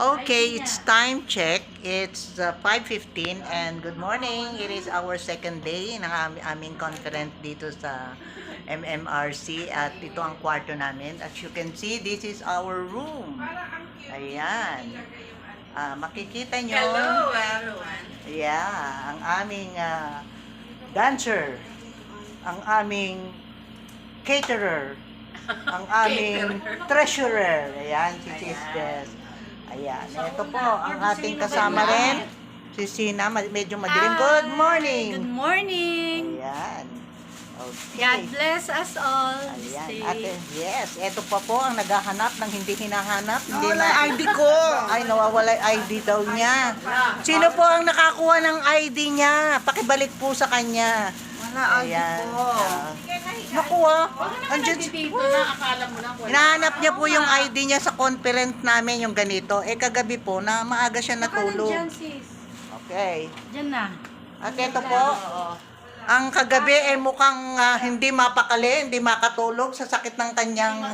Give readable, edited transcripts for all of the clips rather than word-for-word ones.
Okay, it's time check. It's 5:15 and good morning. It is our second day ng aming conference dito sa MMRC at ito ang kwarto namin. As you can see, this is our room. Ayan. Makikita nyo. Hello, everyone. Yeah, ang aming dancer, ang aming caterer, ang aming treasurer. Ayan, si Sis Des. Ayan, ito po ang ating kasama rin. Si Sina, medyo madilim. Good morning! Good morning! Ayan. Okay. God bless us all. Ayan. Stay. Ate, yes, ito pa po ang naghahanap ng hindi hinahanap. Hindi Nawala na, ID ko. Ay, nawawala yung ID daw niya. Sino po ang nakakuha ng ID niya? Pakibalik po sa kanya. Wala ID Ayan. ko. Nakuha. Andiyan Dito na, akala mo lang wala. Hinahanap niya po yung ID niya sa conference namin, yung ganito. Kagabi po, na maaga siya natulog. Dyan, sis. Okay. Dyan na. At ito po, ang kagabi mukhang hindi mapakali, hindi makatulog sa sakit ng kanyang,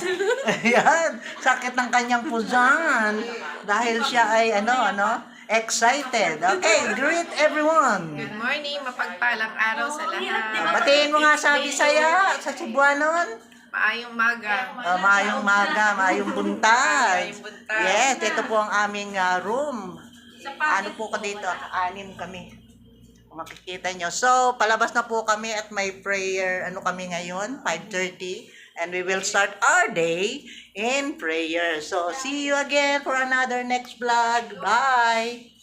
ayan, sakit ng kanyang puzan. Dahil siya ay, excited. Okay, greet everyone. Good morning, mapagpalang araw sa lahat. Batiin mo nga sa Bisaya, sa Cebuanon. Maayong maga. Maayong maga, maayong buntag. Maayong buntag. Yes, ito po ang aming room. Ano po ka dito? 6 kami. Kung makikita nyo. So, palabas na po kami at may prayer. Ano kami ngayon? 5:30. And we will start our day in prayer. So, see you again for another next vlog. Bye!